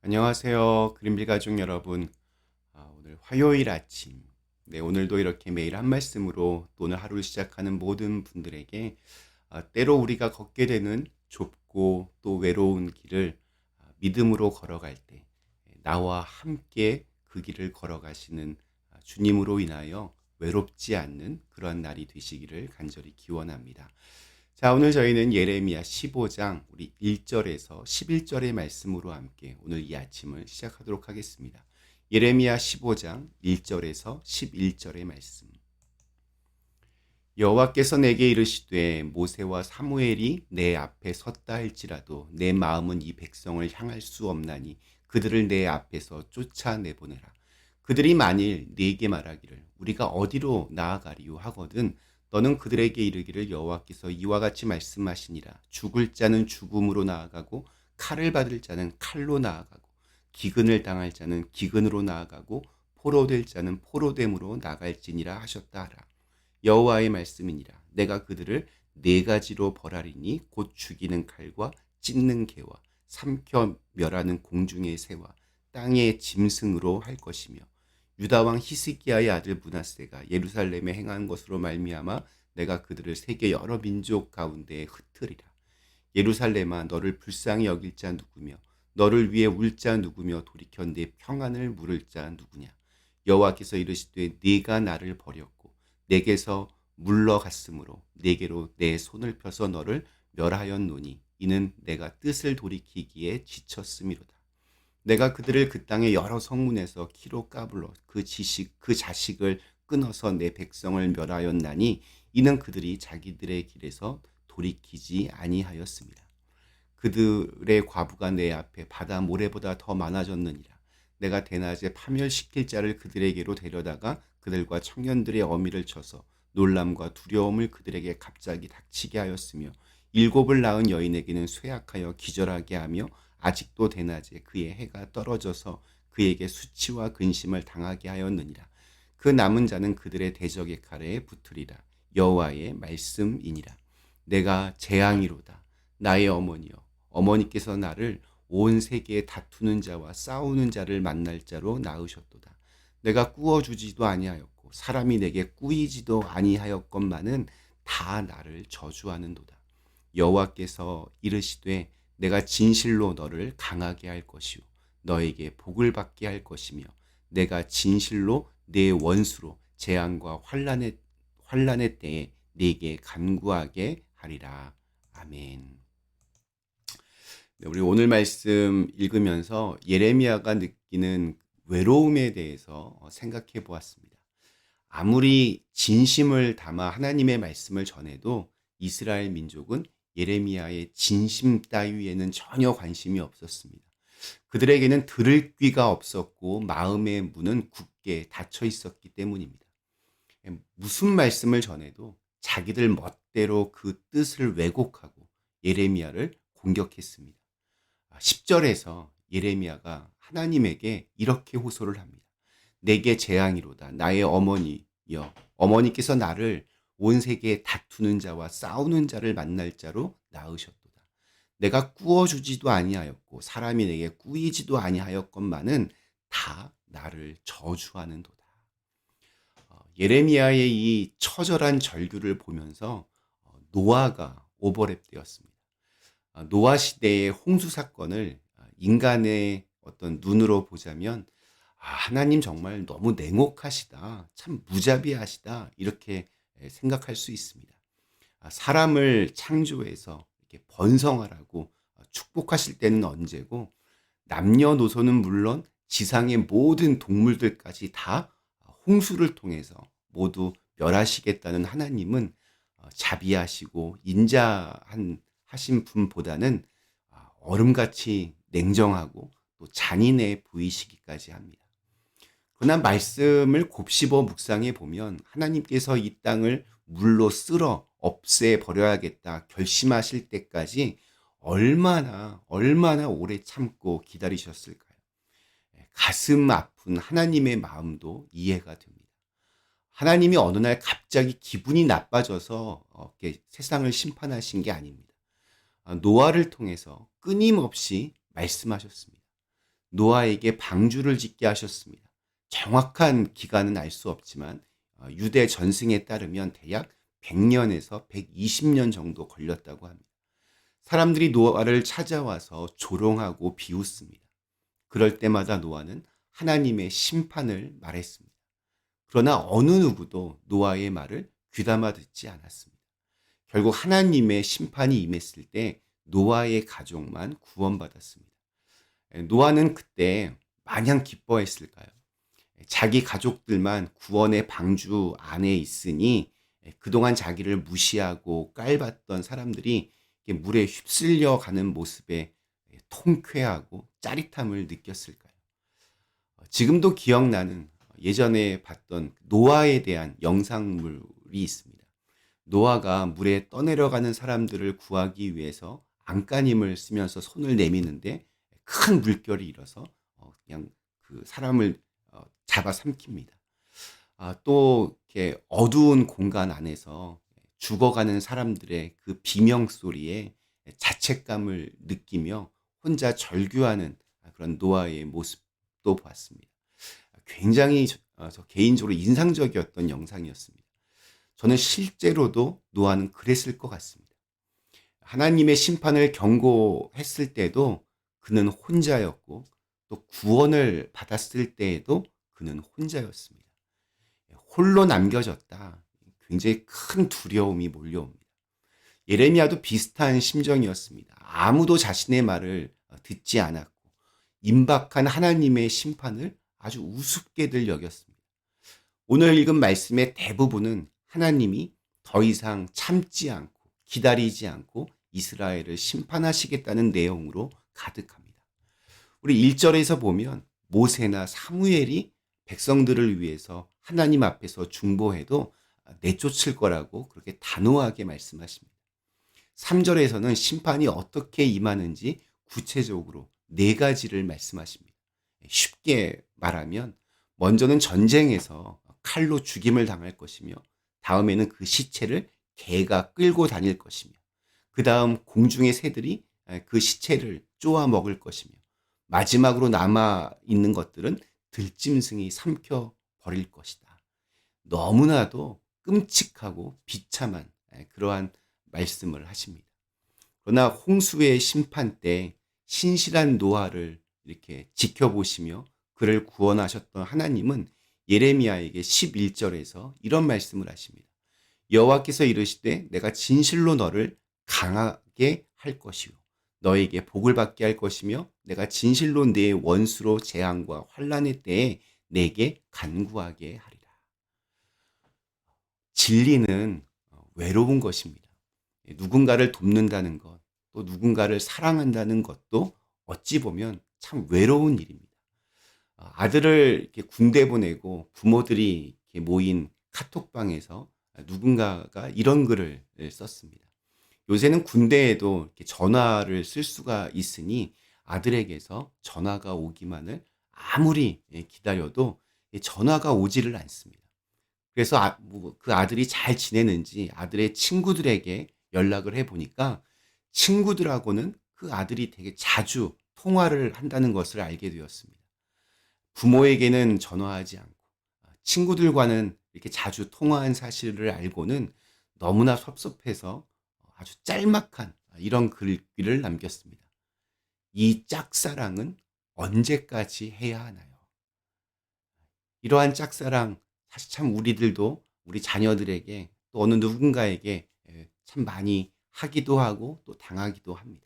안녕하세요. 그린빌 가족 여러분. 오늘 화요일 아침. 네, 오늘도 이렇게 매일 한 말씀으로 또 오늘 하루를 시작하는 모든 분들에게 때로 우리가 걷게 되는 좁고 또 외로운 길을 믿음으로 걸어갈 때 나와 함께 그 길을 걸어가시는 주님으로 인하여 외롭지 않는 그러한 날이 되시기를 간절히 기원합니다. 자, 오늘 저희는 예레미야 15장 우리 1절에서 11절의 말씀으로 함께 오늘 이 아침을 시작하도록 하겠습니다. 예레미야 15장 1절에서 11절의 말씀. 여호와께서 내게 이르시되 모세와 사무엘이 내 앞에 섰다 할지라도 내 마음은 이 백성을 향할 수 없나니 그들을 내 앞에서 쫓아내보내라. 그들이 만일 네게 말하기를 우리가 어디로 나아가리요 하거든 너는 그들에게 이르기를 여호와께서 이와 같이 말씀하시니라. 죽을 자는 죽음으로 나아가고 칼을 받을 자는 칼로 나아가고 기근을 당할 자는 기근으로 나아가고 포로될 자는 포로됨으로 나갈지니라 하셨다 하라. 여호와의 말씀이니라. 내가 그들을 네 가지로 벌하리니 곧 죽이는 칼과 찢는 개와 삼켜 멸하는 공중의 새와 땅의 짐승으로 할 것이며 유다 왕 히스기야의 아들 므낫세가 예루살렘에 행한 것으로 말미암아 내가 그들을 세계 여러 민족 가운데에 흩으리라. 예루살렘아 너를 불쌍히 여길 자 누구며 너를 위해 울 자 누구며 돌이켜 내 평안을 물을 자 누구냐. 여호와께서 이르시되 네가 나를 버렸고 내게서 물러갔으므로 내게로 내 손을 펴서 너를 멸하였노니 이는 내가 뜻을 돌이키기에 지쳤음이로다. 내가 그들을 그 땅의 여러 성문에서 키로 까불러 그 자식을 끊어서 내 백성을 멸하였나니 이는 그들이 자기들의 길에서 돌이키지 아니하였습니다. 그들의 과부가 내 앞에 바다 모래보다 더 많아졌느니라. 내가 대낮에 파멸시킬 자를 그들에게로 데려다가 그들과 청년들의 어미를 쳐서 놀람과 두려움을 그들에게 갑자기 닥치게 하였으며 일곱을 낳은 여인에게는 쇠약하여 기절하게 하며 아직도 대낮에 그의 해가 떨어져서 그에게 수치와 근심을 당하게 하였느니라. 그 남은 자는 그들의 대적의 칼에 붙으리라. 여호와의 말씀이니라. 내가 재앙이로다. 나의 어머니여, 어머니께서 나를 온 세계에 다투는 자와 싸우는 자를 만날 자로 낳으셨도다. 내가 꾸어주지도 아니하였고 사람이 내게 꾸이지도 아니하였건만은 다 나를 저주하는도다. 여호와께서 이르시되 내가 진실로 너를 강하게 할 것이요 너에게 복을 받게 할 것이며 내가 진실로 내 원수로 재앙과 환난의 때에 네게 간구하게 하리라. 아멘. 네, 우리 오늘 말씀 읽으면서 예레미야가 느끼는 외로움에 대해서 생각해 보았습니다. 아무리 진심을 담아 하나님의 말씀을 전해도 이스라엘 민족은 예레미야의 진심 따위에는 전혀 관심이 없었습니다. 그들에게는 들을 귀가 없었고 마음의 문은 굳게 닫혀 있었기 때문입니다. 무슨 말씀을 전해도 자기들 멋대로 그 뜻을 왜곡하고 예레미야를 공격했습니다. 10절에서 예레미야가 하나님에게 이렇게 호소를 합니다. 내게 재앙이로다. 나의 어머니여. 어머니께서 나를 온 세계에 다투는 자와 싸우는 자를 만날 자로 낳으셨도다. 내가 꾸어주지도 아니하였고 사람이 내게 꾸이지도 아니하였건만은 다 나를 저주하는도다. 예레미야의 이 처절한 절규를 보면서 노아가 오버랩되었습니다. 노아 시대의 홍수 사건을 인간의 어떤 눈으로 보자면 하나님 정말 너무 냉혹하시다. 참 무자비하시다. 이렇게 생각할 수 있습니다. 사람을 창조해서 이렇게 번성하라고 축복하실 때는 언제고 남녀노소는 물론 지상의 모든 동물들까지 다 홍수를 통해서 모두 멸하시겠다는 하나님은 자비하시고 인자하신 분보다는 얼음같이 냉정하고 또 잔인해 보이시기까지 합니다. 그러나 말씀을 곱씹어 묵상해 보면 하나님께서 이 땅을 물로 쓸어 없애 버려야겠다 결심하실 때까지 얼마나 오래 참고 기다리셨을까요? 가슴 아픈 하나님의 마음도 이해가 됩니다. 하나님이 어느 날 갑자기 기분이 나빠져서 이렇게 세상을 심판하신 게 아닙니다. 노아를 통해서 끊임없이 말씀하셨습니다. 노아에게 방주를 짓게 하셨습니다. 정확한 기간은 알 수 없지만 유대 전승에 따르면 대략 100년에서 120년 정도 걸렸다고 합니다. 사람들이 노아를 찾아와서 조롱하고 비웃습니다. 그럴 때마다 노아는 하나님의 심판을 말했습니다. 그러나 어느 누구도 노아의 말을 귀담아 듣지 않았습니다. 결국 하나님의 심판이 임했을 때 노아의 가족만 구원받았습니다. 노아는 그때 마냥 기뻐했을까요? 자기 가족들만 구원의 방주 안에 있으니 그동안 자기를 무시하고 깔봤던 사람들이 물에 휩쓸려 가는 모습에 통쾌하고 짜릿함을 느꼈을까요? 지금도 기억나는 예전에 봤던 노아에 대한 영상물이 있습니다. 노아가 물에 떠내려가는 사람들을 구하기 위해서 안간힘을 쓰면서 손을 내미는데 큰 물결이 일어서 그냥 그 사람을 잡아삼킵니다. 또 이렇게 어두운 공간 안에서 죽어가는 사람들의 그 비명 소리에 자책감을 느끼며 혼자 절규하는 그런 노아의 모습도 봤습니다. 굉장히 저 개인적으로 인상적이었던 영상이었습니다. 저는 실제로도 노아는 그랬을 것 같습니다. 하나님의 심판을 경고했을 때도 그는 혼자였고 또 구원을 받았을 때에도 그는 혼자였습니다. 홀로 남겨졌다. 굉장히 큰 두려움이 몰려옵니다. 예레미야도 비슷한 심정이었습니다. 아무도 자신의 말을 듣지 않았고 임박한 하나님의 심판을 아주 우습게들 여겼습니다. 오늘 읽은 말씀의 대부분은 하나님이 더 이상 참지 않고 기다리지 않고 이스라엘을 심판하시겠다는 내용으로 가득합니다. 우리 1절에서 보면 모세나 사무엘이 백성들을 위해서 하나님 앞에서 중보해도 내쫓을 거라고 그렇게 단호하게 말씀하십니다. 3절에서는 심판이 어떻게 임하는지 구체적으로 4가지를 말씀하십니다. 쉽게 말하면 먼저는 전쟁에서 칼로 죽임을 당할 것이며 다음에는 그 시체를 개가 끌고 다닐 것이며 그 다음 공중의 새들이 그 시체를 쪼아 먹을 것이며 마지막으로 남아있는 것들은 들짐승이 삼켜 버릴 것이다. 너무나도 끔찍하고 비참한 그러한 말씀을 하십니다. 그러나 홍수의 심판 때 신실한 노아를 이렇게 지켜보시며 그를 구원하셨던 하나님은 예레미야에게 11절에서 이런 말씀을 하십니다. 여호와께서 이르시되 내가 진실로 너를 강하게 할 것이요 너에게 복을 받게 할 것이며 내가 진실로 네 원수로 재앙과 환난의 때에 내게 간구하게 하리라. 진리는 외로운 것입니다. 누군가를 돕는다는 것, 또 누군가를 사랑한다는 것도 어찌 보면 참 외로운 일입니다. 아들을 이렇게 군대 보내고 부모들이 이렇게 모인 카톡방에서 누군가가 이런 글을 썼습니다. 요새는 군대에도 이렇게 전화를 쓸 수가 있으니 아들에게서 전화가 오기만을 아무리 기다려도 전화가 오지를 않습니다. 그래서 그 아들이 잘 지내는지 아들의 친구들에게 연락을 해보니까 친구들하고는 그 아들이 되게 자주 통화를 한다는 것을 알게 되었습니다. 부모에게는 전화하지 않고 친구들과는 이렇게 자주 통화한 사실을 알고는 너무나 섭섭해서 아주 짤막한 이런 글귀를 남겼습니다. 이 짝사랑은 언제까지 해야 하나요? 이러한 짝사랑 사실 참 우리들도 우리 자녀들에게 또 어느 누군가에게 참 많이 하기도 하고 또 당하기도 합니다.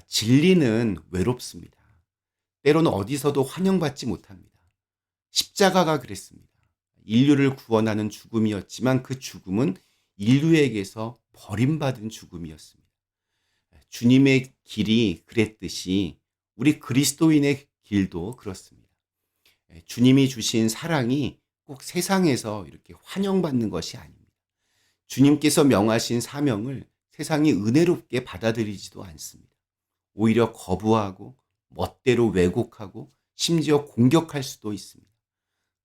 진리는 외롭습니다. 때로는 어디서도 환영받지 못합니다. 십자가가 그랬습니다. 인류를 구원하는 죽음이었지만 그 죽음은 인류에게서 버림받은 죽음이었습니다. 주님의 길이 그랬듯이 우리 그리스도인의 길도 그렇습니다. 주님이 주신 사랑이 꼭 세상에서 이렇게 환영받는 것이 아닙니다. 주님께서 명하신 사명을 세상이 은혜롭게 받아들이지도 않습니다. 오히려 거부하고 멋대로 왜곡하고 심지어 공격할 수도 있습니다.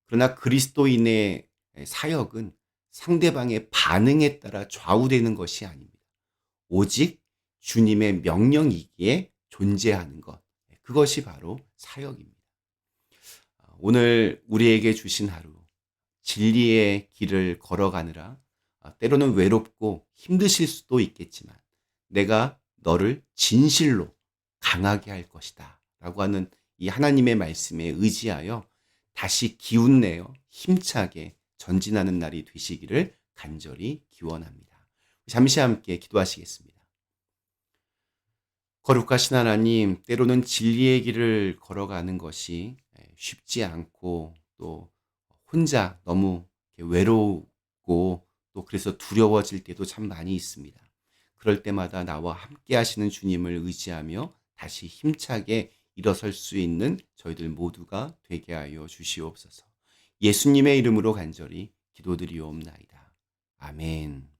그러나 그리스도인의 사역은 상대방의 반응에 따라 좌우되는 것이 아닙니다. 오직 주님의 명령이기에 존재하는 것. 그것이 바로 사역입니다. 오늘 우리에게 주신 하루, 진리의 길을 걸어가느라 때로는 외롭고 힘드실 수도 있겠지만 내가 너를 진실로 강하게 할 것이다 라고 하는 이 하나님의 말씀에 의지하여 다시 기운내어 힘차게 전진하는 날이 되시기를 간절히 기원합니다. 잠시 함께 기도하시겠습니다. 거룩하신 하나님, 때로는 진리의 길을 걸어가는 것이 쉽지 않고 또 혼자 너무 외로우고 또 그래서 두려워질 때도 참 많이 있습니다. 그럴 때마다 나와 함께 하시는 주님을 의지하며 다시 힘차게 일어설 수 있는 저희들 모두가 되게 하여 주시옵소서. 예수님의 이름으로 간절히 기도드리옵나이다. 아멘.